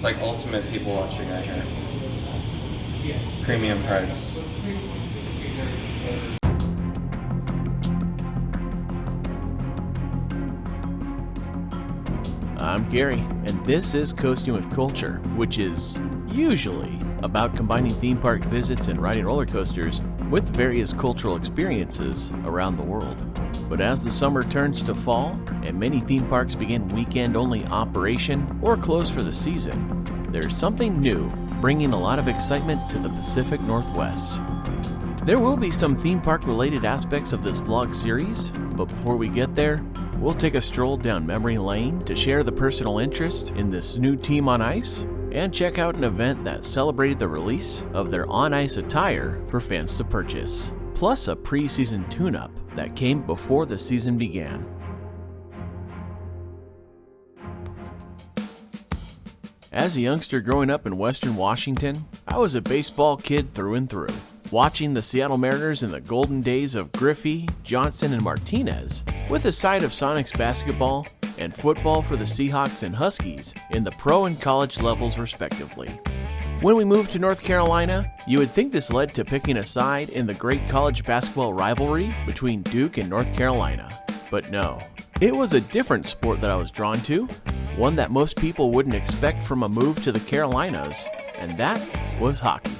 It's like ultimate people watching right here. Premium price. I'm Gary, and this is Coasting with Culture, which is usually about combining theme park visits and riding roller coasters with various cultural experiences around the world. But as the summer turns to fall, and many theme parks begin weekend-only operation or close for the season, there's something new, bringing a lot of excitement to the Pacific Northwest. There will be some theme park-related aspects of this vlog series, but before we get there, we'll take a stroll down memory lane to share the personal interest in this new team on ice and check out an event that celebrated the release of their on-ice attire for fans to purchase, plus a preseason tune-up that came before the season began. As a youngster growing up in Western Washington, I was a baseball kid through and through, watching the Seattle Mariners in the golden days of Griffey, Johnson, and Martinez, with a side of Sonics basketball and football for the Seahawks and Huskies in the pro and college levels respectively. When we moved to North Carolina, you would think this led to picking a side in the great college basketball rivalry between Duke and North Carolina. But no, it was a different sport that I was drawn to, one that most people wouldn't expect from a move to the Carolinas, and that was hockey.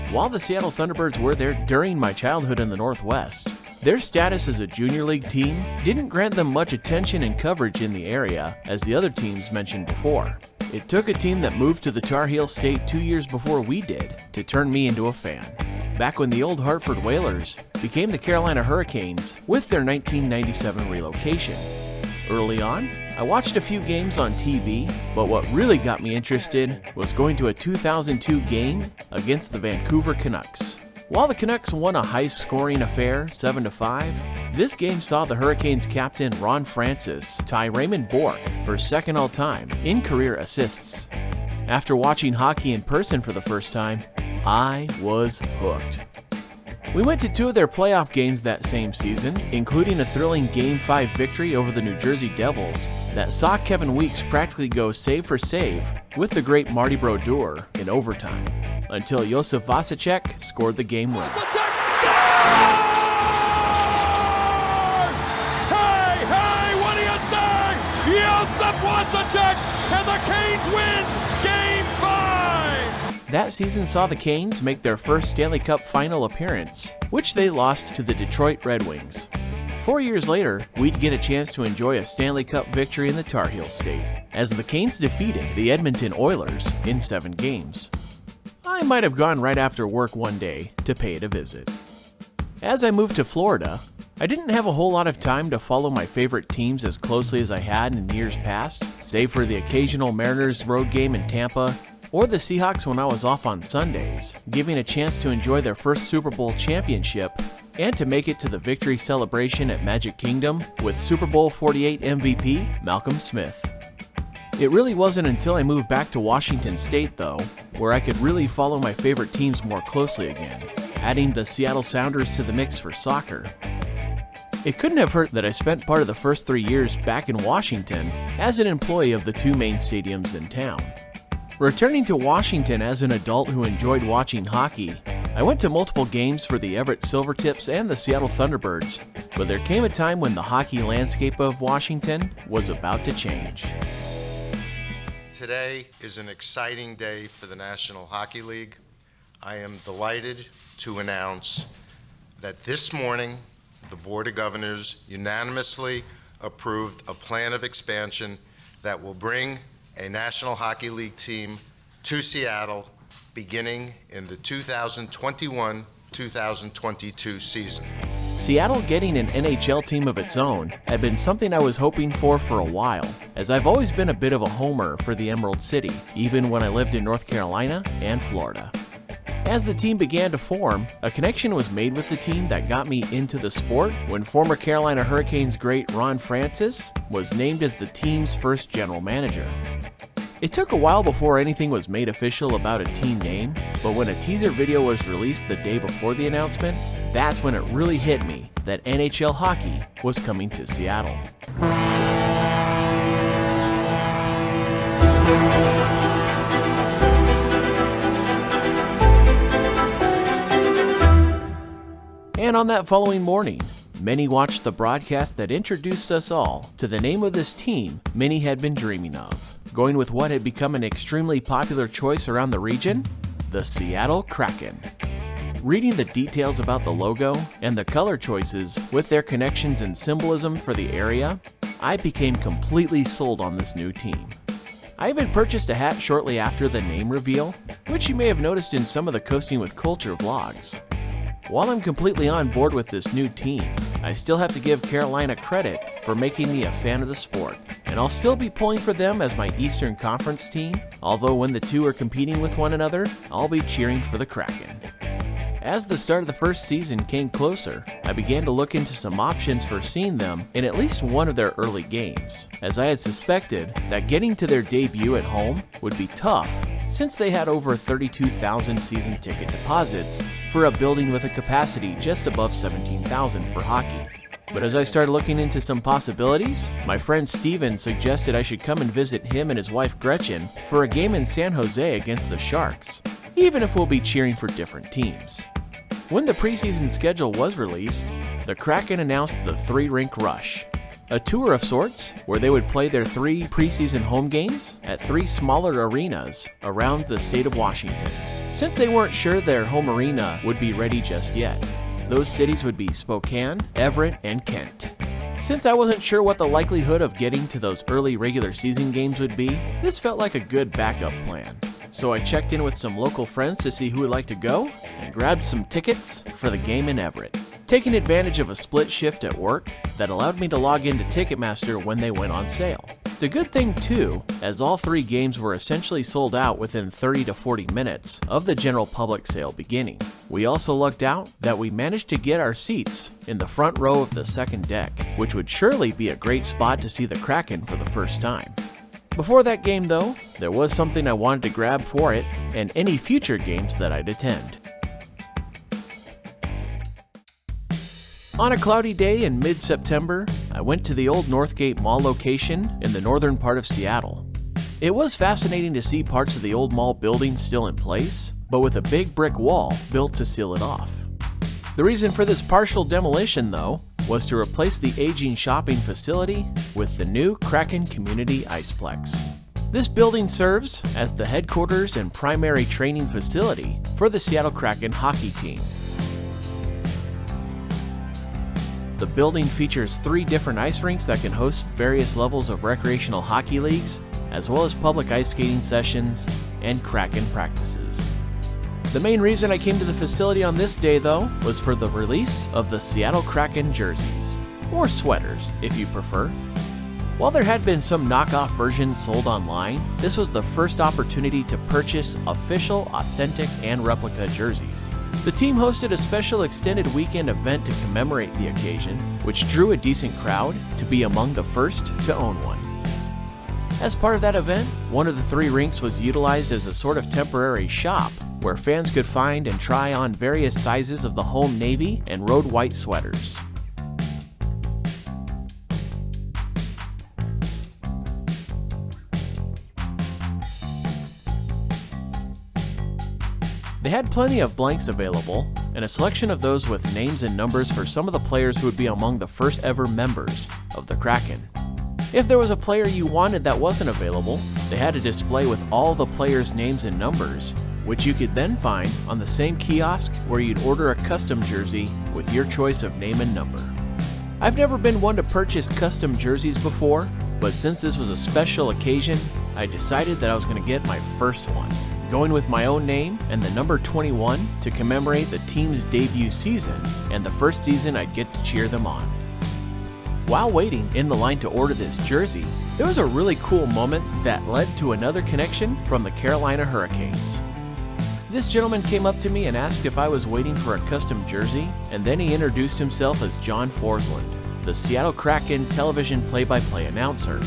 While the Seattle Thunderbirds were there during my childhood in the Northwest, their status as a junior league team didn't grant them much attention and coverage in the area as the other teams mentioned before. It took a team that moved to the Tar Heel State 2 years before we did to turn me into a fan. Back when the old Hartford Whalers became the Carolina Hurricanes with their 1997 relocation. Early on, I watched a few games on TV, but what really got me interested was going to a 2002 game against the Vancouver Canucks. While the Canucks won a high-scoring affair 7-5, this game saw the Hurricanes captain Ron Francis tie Raymond Bourque for second all-time in career assists. After watching hockey in person for the first time, I was hooked. We went to 2 of their playoff games that same season, including a thrilling Game 5 victory over the New Jersey Devils that saw Kevin Weeks practically go save for save with the great Marty Brodeur in overtime, until Josef Vasicek scored the game winner. Hey, what do you say? Josef Vasicek, and the Canes win Game 5! That season saw the Canes make their first Stanley Cup final appearance, which they lost to the Detroit Red Wings. 4 years later, we'd get a chance to enjoy a Stanley Cup victory in the Tar Heel State, as the Canes defeated the Edmonton Oilers in 7 games. I might have gone right after work one day to pay it a visit. As I moved to Florida, I didn't have a whole lot of time to follow my favorite teams as closely as I had in years past, save for the occasional Mariners road game in Tampa, or the Seahawks when I was off on Sundays, giving a chance to enjoy their first Super Bowl championship and to make it to the victory celebration at Magic Kingdom with Super Bowl 48 MVP Malcolm Smith. It really wasn't until I moved back to Washington State, though, where I could really follow my favorite teams more closely again, adding the Seattle Sounders to the mix for soccer. It couldn't have hurt that I spent part of the first 3 years back in Washington as an employee of the 2 main stadiums in town. Returning to Washington as an adult who enjoyed watching hockey, I went to multiple games for the Everett Silvertips and the Seattle Thunderbirds, but there came a time when the hockey landscape of Washington was about to change. Today is an exciting day for the National Hockey League. I am delighted to announce that this morning, the Board of Governors unanimously approved a plan of expansion that will bring a National Hockey League team to Seattle beginning in the 2021-2022 season. Seattle getting an NHL team of its own had been something I was hoping for a while, as I've always been a bit of a homer for the Emerald City, even when I lived in North Carolina and Florida. As the team began to form, a connection was made with the team that got me into the sport when former Carolina Hurricanes great Ron Francis was named as the team's first general manager. It took a while before anything was made official about a team name, but when a teaser video was released the day before the announcement, that's when it really hit me that NHL hockey was coming to Seattle. then on that following morning, many watched the broadcast that introduced us all to the name of this team many had been dreaming of, going with what had become an extremely popular choice around the region, the Seattle Kraken. Reading the details about the logo and the color choices with their connections and symbolism for the area, I became completely sold on this new team. I even purchased a hat shortly after the name reveal, which you may have noticed in some of the Coasting with Culture vlogs. While I'm completely on board with this new team, I still have to give Carolina credit for making me a fan of the sport, and I'll still be pulling for them as my Eastern Conference team, although when the two are competing with one another, I'll be cheering for the Kraken. As the start of the first season came closer, I began to look into some options for seeing them in at least one of their early games, as I had suspected that getting to their debut at home would be tough since they had over 32,000 season ticket deposits for a building with a capacity just above 17,000 for hockey. But as I started looking into some possibilities, my friend Steven suggested I should come and visit him and his wife Gretchen for a game in San Jose against the Sharks, even if we'll be cheering for different teams. When the preseason schedule was released, the Kraken announced the 3-rink rush, a tour of sorts where they would play their 3 preseason home games at 3 smaller arenas around the state of Washington, since they weren't sure their home arena would be ready just yet. Those cities would be Spokane, Everett, and Kent. Since I wasn't sure what the likelihood of getting to those early regular season games would be, this felt like a good backup plan. So I checked in with some local friends to see who would like to go and grabbed some tickets for the game in Everett, taking advantage of a split shift at work that allowed me to log into Ticketmaster when they went on sale. It's a good thing too, as all 3 games were essentially sold out within 30 to 40 minutes of the general public sale beginning. We also lucked out that we managed to get our seats in the front row of the second deck, which would surely be a great spot to see the Kraken for the first time. Before that game though, there was something I wanted to grab for it and any future games that I'd attend. On a cloudy day in mid-September, I went to the old Northgate Mall location in the northern part of Seattle. It was fascinating to see parts of the old mall building still in place, but with a big brick wall built to seal it off. The reason for this partial demolition, though, was to replace the aging shopping facility with the new Kraken Community Iceplex. This building serves as the headquarters and primary training facility for the Seattle Kraken hockey team. The building features 3 different ice rinks that can host various levels of recreational hockey leagues, as well as public ice skating sessions and Kraken practices. The main reason I came to the facility on this day, though, was for the release of the Seattle Kraken jerseys, or sweaters if you prefer. While there had been some knockoff versions sold online, this was the first opportunity to purchase official, authentic, and replica jerseys. The team hosted a special extended weekend event to commemorate the occasion, which drew a decent crowd to be among the first to own one. As part of that event, one of the 3 rinks was utilized as a sort of temporary shop where fans could find and try on various sizes of the home navy and road white sweaters. They had plenty of blanks available, and a selection of those with names and numbers for some of the players who would be among the first ever members of the Kraken. If there was a player you wanted that wasn't available, they had a display with all the players' names and numbers, which you could then find on the same kiosk where you'd order a custom jersey with your choice of name and number. I've never been one to purchase custom jerseys before, but since this was a special occasion, I decided that I was going to get my first one, going with my own name and the number 21 to commemorate the team's debut season and the first season I'd get to cheer them on. While waiting in the line to order this jersey, there was a really cool moment that led to another connection from the Carolina Hurricanes. This gentleman came up to me and asked if I was waiting for a custom jersey, and then he introduced himself as John Forsland, the Seattle Kraken television play-by-play announcer.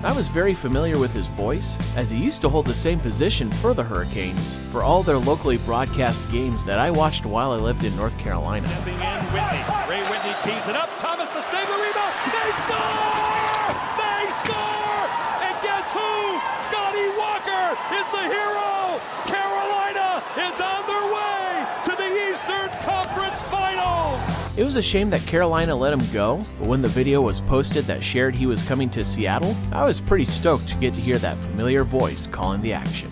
I was very familiar with his voice, as he used to hold the same position for the Hurricanes for all their locally broadcast games that I watched while I lived in North Carolina. Stepping in, Whitney. Ray Whitney tees it up. Thomas the save, the rebound. They score! They score! And guess who? Scotty Walker is the hero! Carolina is on their way to the Eastern Conference Finals! It was a shame that Carolina let him go, but when the video was posted that shared he was coming to Seattle, I was pretty stoked to get to hear that familiar voice calling the action.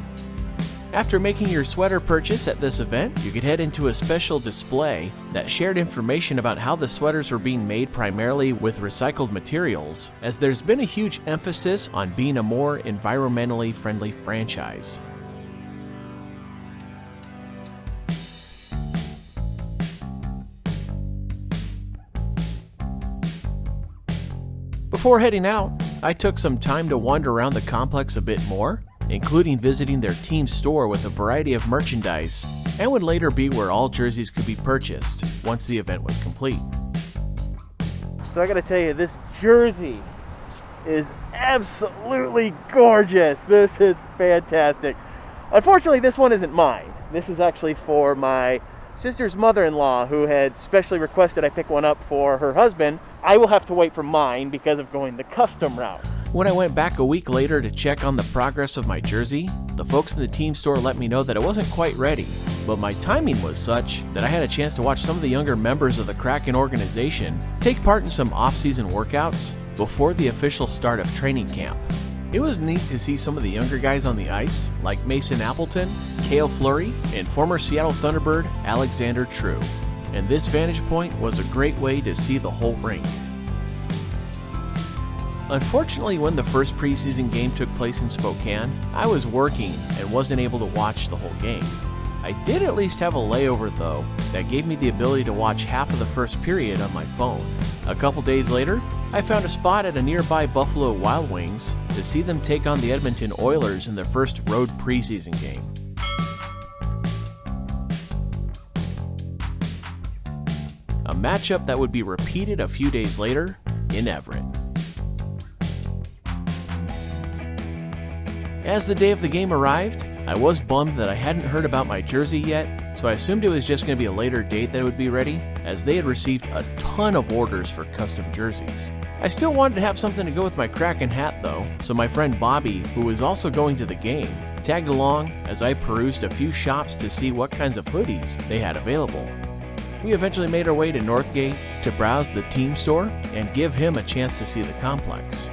After making your sweater purchase at this event, you could head into a special display that shared information about how the sweaters were being made primarily with recycled materials, as there's been a huge emphasis on being a more environmentally friendly franchise. Before heading out, I took some time to wander around the complex a bit more, including visiting their team store with a variety of merchandise, and would later be where all jerseys could be purchased once the event was complete. So I gotta tell you, this jersey is absolutely gorgeous. This is fantastic. Unfortunately, this one isn't mine. This is actually for my sister's mother-in-law, who had specially requested I pick one up for her husband. I will have to wait for mine because of going the custom route. When I went back a week later to check on the progress of my jersey, the folks in the team store let me know that it wasn't quite ready, but my timing was such that I had a chance to watch some of the younger members of the Kraken organization take part in some off-season workouts before the official start of training camp. It was neat to see some of the younger guys on the ice, like Mason Appleton, Cale Fleury, and former Seattle Thunderbird Alexander True. And this vantage point was a great way to see the whole rink. Unfortunately, when the first preseason game took place in Spokane, I was working and wasn't able to watch the whole game. I did at least have a layover though, that gave me the ability to watch half of the first period on my phone. A couple days later, I found a spot at a nearby Buffalo Wild Wings to see them take on the Edmonton Oilers in their first road preseason game. A matchup that would be repeated a few days later in Everett. As the day of the game arrived, I was bummed that I hadn't heard about my jersey yet, so I assumed it was just going to be a later date that it would be ready, as they had received a ton of orders for custom jerseys. I still wanted to have something to go with my Kraken hat though, so my friend Bobby, who was also going to the game, tagged along as I perused a few shops to see what kinds of hoodies they had available. We eventually made our way to Northgate to browse the team store and give him a chance to see the complex.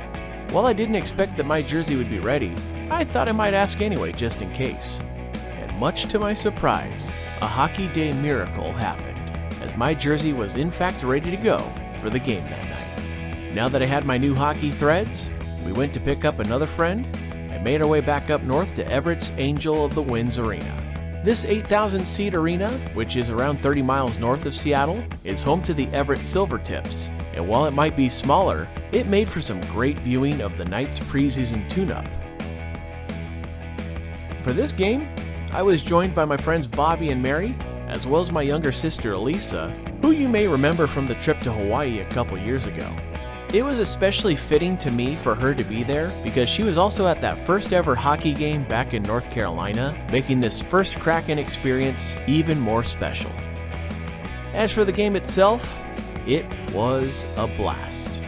While I didn't expect that my jersey would be ready, I thought I might ask anyway just in case. And much to my surprise, a hockey day miracle happened, as my jersey was in fact ready to go for the game that night. Now that I had my new hockey threads, we went to pick up another friend and made our way back up north to Everett's Angel of the Winds Arena. This 8,000-seat arena, which is around 30 miles north of Seattle, is home to the Everett Silvertips, and while it might be smaller, it made for some great viewing of the Knights' preseason tune-up. For this game, I was joined by my friends Bobby and Mary, as well as my younger sister Elisa, who you may remember from the trip to Hawaii a couple years ago. It was especially fitting to me for her to be there because she was also at that first ever hockey game back in North Carolina, making this first Kraken experience even more special. As for the game itself, it was a blast.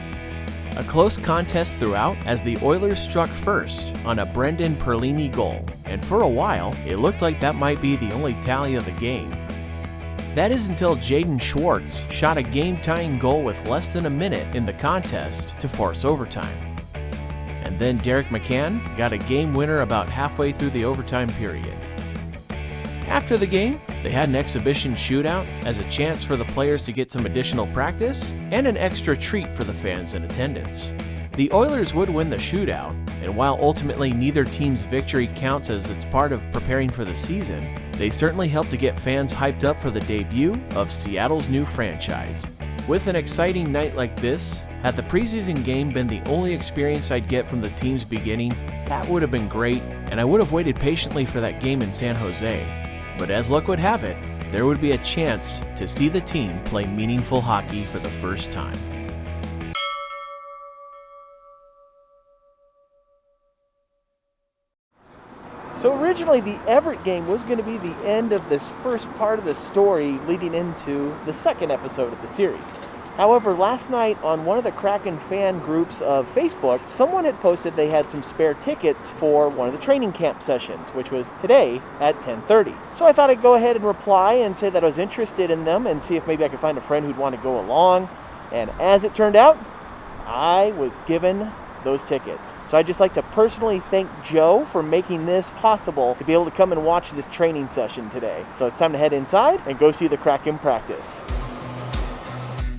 A close contest throughout as the Oilers struck first on a Brendan Perlini goal, and for a while, it looked like that might be the only tally of the game. That is until Jaden Schwartz shot a game-tying goal with less than a minute in the contest to force overtime. And then Derek McCann got a game winner about halfway through the overtime period. After the game, they had an exhibition shootout as a chance for the players to get some additional practice and an extra treat for the fans in attendance. The Oilers would win the shootout, and while ultimately neither team's victory counts as it's part of preparing for the season, they certainly helped to get fans hyped up for the debut of Seattle's new franchise. With an exciting night like this, had the preseason game been the only experience I'd get from the team's beginning, that would have been great, and I would have waited patiently for that game in San Jose. But as luck would have it, there would be a chance to see the team play meaningful hockey for the first time. So originally the Everett game was going to be the end of this first part of the story leading into the second episode of the series. However, last night on one of the Kraken fan groups of Facebook, someone had posted they had some spare tickets for one of the training camp sessions, which was today at 10:30. So I thought I'd go ahead and reply and say that I was interested in them and see if maybe I could find a friend who'd want to go along. And as it turned out, I was given those tickets. So I'd just like to personally thank Joe for making this possible to be able to come and watch this training session today. So it's time to head inside and go see the Kraken practice.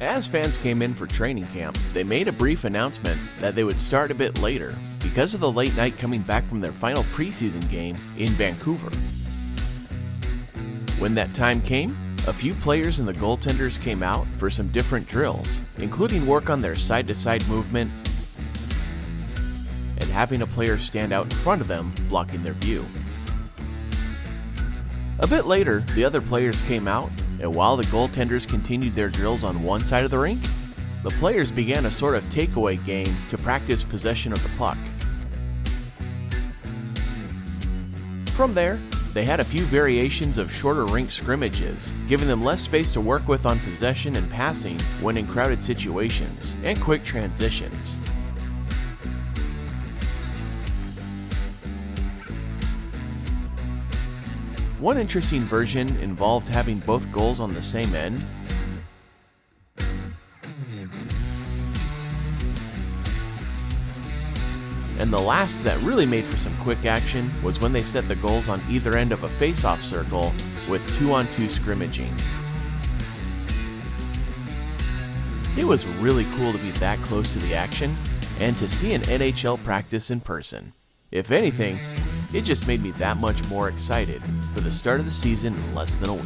As fans came in for training camp, they made a brief announcement that they would start a bit later because of the late night coming back from their final preseason game in Vancouver. When that time came, a few players and the goaltenders came out for some different drills, including work on their side-to-side movement and having a player stand out in front of them, blocking their view. A bit later, the other players came out, and while the goaltenders continued their drills on one side of the rink, the players began a sort of takeaway game to practice possession of the puck. From there, they had a few variations of shorter rink scrimmages, giving them less space to work with on possession and passing when in crowded situations, and quick transitions. One interesting version involved having both goals on the same end. And the last that really made for some quick action was when they set the goals on either end of a face-off circle with 2-on-2 scrimmaging. It was really cool to be that close to the action and to see an NHL practice in person. If anything, it just made me that much more excited for the start of the season in less than a week.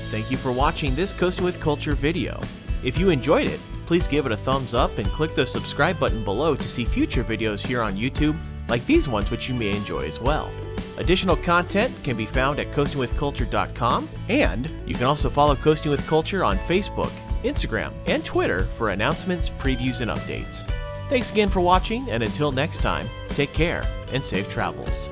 Thank you for watching this Coastin' with Culture video. If you enjoyed it, please give it a thumbs up and click the subscribe button below to see future videos here on YouTube, like these ones which you may enjoy as well. Additional content can be found at coastinwithculture.com, and you can also follow Coastin' with Culture on Facebook, Instagram, and Twitter for announcements, previews, and updates. Thanks again for watching, and until next time, take care and safe travels.